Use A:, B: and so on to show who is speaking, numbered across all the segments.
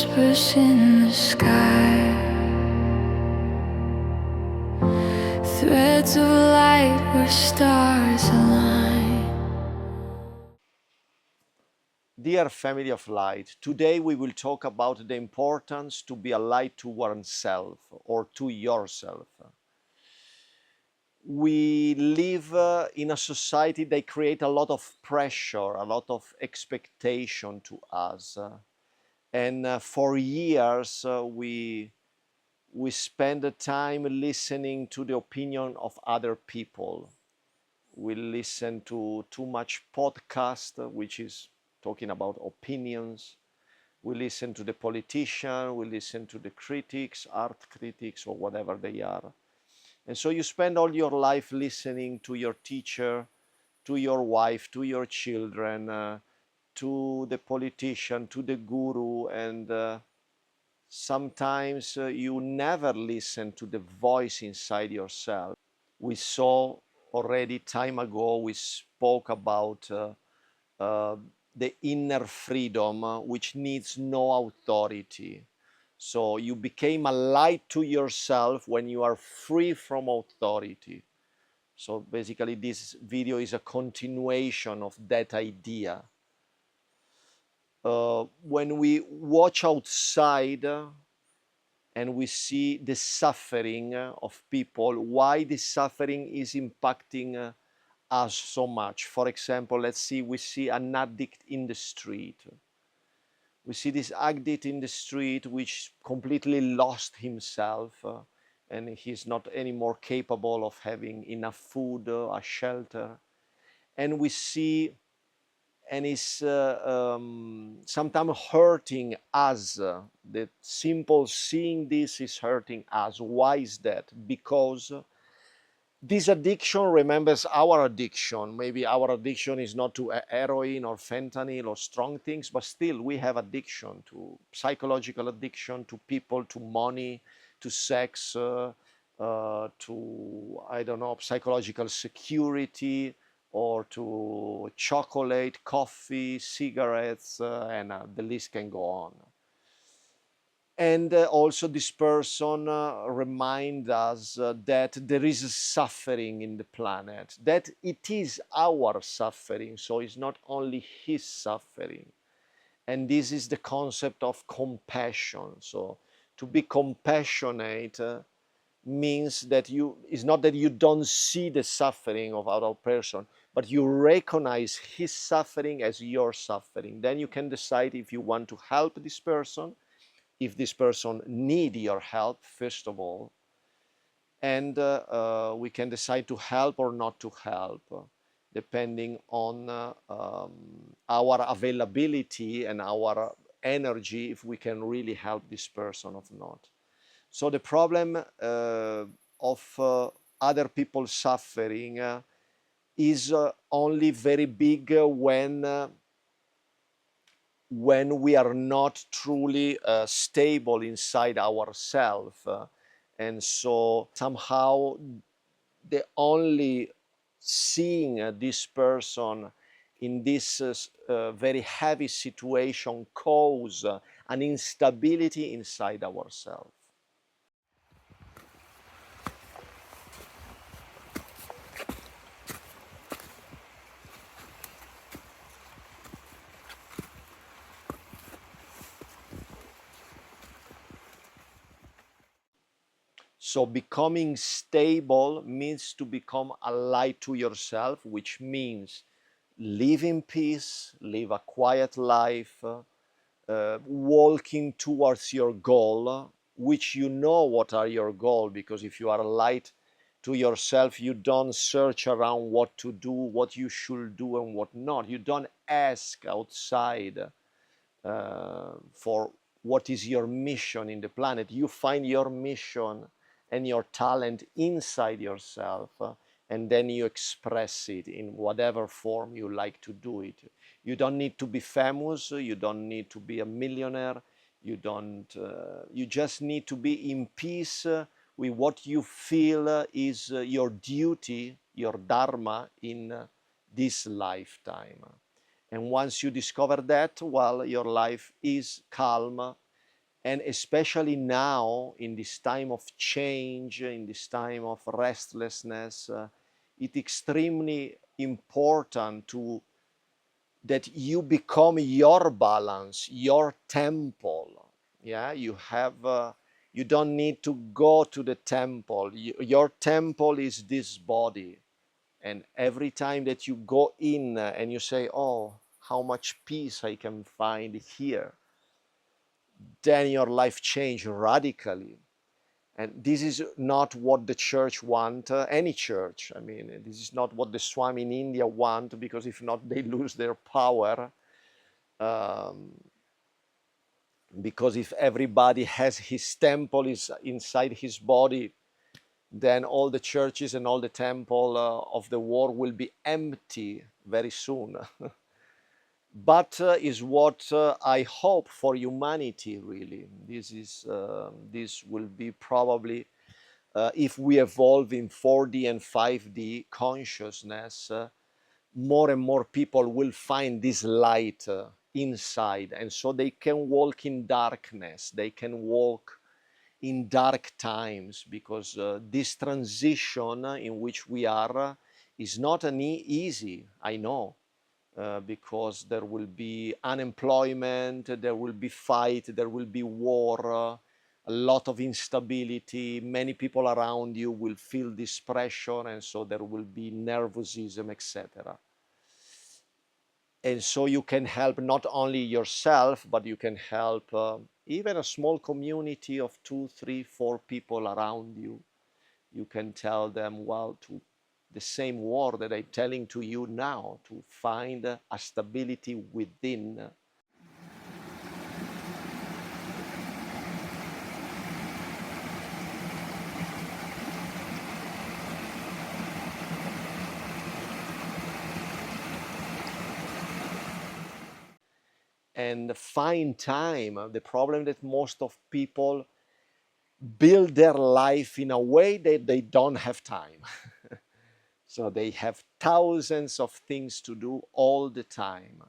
A: whispers in the sky, threads of light where stars align.
B: Dear family of light, today we will talk about the importance to be a light to oneself or to yourself. We live in a society that creates a lot of pressure, a lot of expectation to us. And for years we spend the time listening to the opinion of other people. We listen to too much podcast, which is talking about opinions. We listen to the politician, we listen to the critics, art critics, or whatever they are. And so you spend all your life listening to your teacher, to your wife, to your children, to the politician, to the guru, and sometimes you never listen to the voice inside yourself. We saw already time ago, we spoke about the inner freedom, which needs no authority. So you became a light to yourself when you are free from authority. So basically this video is a continuation of that idea. When we watch outside and we see the suffering of people, why this suffering is impacting us so much. For example, let's see, we see an addict in the street. We see this addict in the street which completely lost himself and he's not anymore capable of having enough food, a shelter. And we see, and it's sometimes hurting us. The simple seeing this is hurting us. Why is that? Because this addiction remembers our addiction. Maybe our addiction is not to heroin or fentanyl or strong things, but still we have addiction to psychological addiction, to people, to money, to sex, to, I don't know, psychological security, or to chocolate, coffee, cigarettes, and the list can go on. And also this person reminds us that there is a suffering in the planet, that it is our suffering, so it's not only his suffering. And this is the concept of compassion. So to be compassionate means that it's not that you don't see the suffering of other person, but you recognize his suffering as your suffering. Then you can decide if you want to help this person, if this person needs your help, first of all, and we can decide to help or not to help, depending on our availability and our energy, if we can really help this person or not. So the problem of other people suffering is only very big when we are not truly stable inside ourselves. And so somehow the only seeing this person in this very heavy situation cause an instability inside ourselves. So becoming stable means to become a light to yourself, which means live in peace, live a quiet life, walking towards your goal, which you know what are your goal, because if you are a light to yourself, you don't search around what to do, what you should do and what not. You don't ask outside for what is your mission in the planet. You find your mission and your talent inside yourself, and then you express it in whatever form you like to do it. You don't need to be famous, you don't need to be a millionaire, you just need to be in peace with what you feel is your duty, your dharma in this lifetime. And once you discover that, well, your life is calm And especially now, in this time of change, in this time of restlessness, it's extremely important to that you become your balance, your temple. Yeah, you have. You don't need to go to the temple. Your temple is this body, and every time that you go in and you say, "Oh, how much peace I can find here," then your life change radically. And this is not what the church want, any church. I mean, this is not what the Swami in India want, because if not, they lose their power. Um, because if everybody has his temple is inside his body, then all the churches and all the temple of the world will be empty very soon. But is what I hope for humanity. Really, this will be probably if we evolve in 4D and 5D consciousness, more and more people will find this light inside, and so they can walk in darkness. They can walk in dark times, because this transition in which we are is not an easy, I know, because there will be unemployment, there will be fight, there will be war, a lot of instability. Many people around you will feel this pressure, and so there will be nervosism, etc. And so you can help not only yourself, but you can help even a small community of 2, 3, 4 people around you. You can tell them, well, to the same word that I'm telling to you now, to find a stability within. And find time. The problem that most of people build their life in a way that they don't have time. So they have thousands of things to do all the time.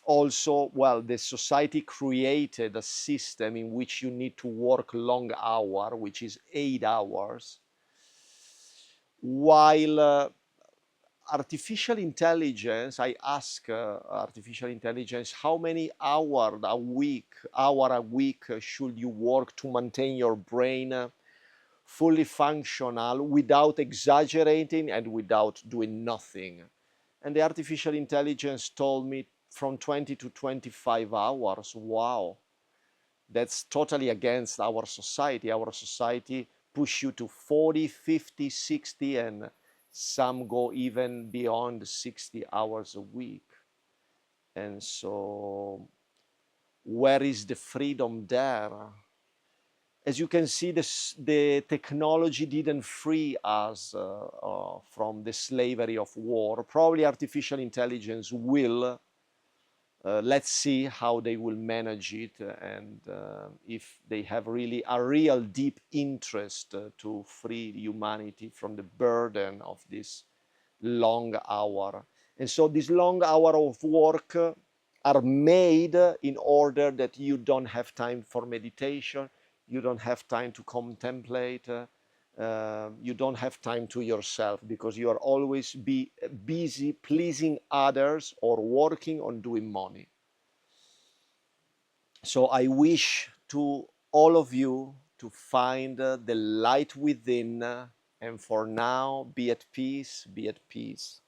B: Also, well, the society created a system in which you need to work long hour, which is 8 hours, while artificial intelligence, I ask artificial intelligence, how many hour a week should you work to maintain your brain fully functional without exaggerating and without doing nothing? And the artificial intelligence told me from 20 to 25 hours. Wow, that's totally against our society. Our society push you to 40, 50, 60, and some go even beyond 60 hours a week. And so where is the freedom there? As you can see, the technology didn't free us from the slavery of war. Probably artificial intelligence will. Let's see how they will manage it, and if they have really a real deep interest to free humanity from the burden of this long hour. And so these long hour of work are made in order that you don't have time for meditation, you don't have time to contemplate, you don't have time to yourself, because you are always busy pleasing others or working on doing money. So I wish to all of you to find the light within, and for now, be at peace, be at peace.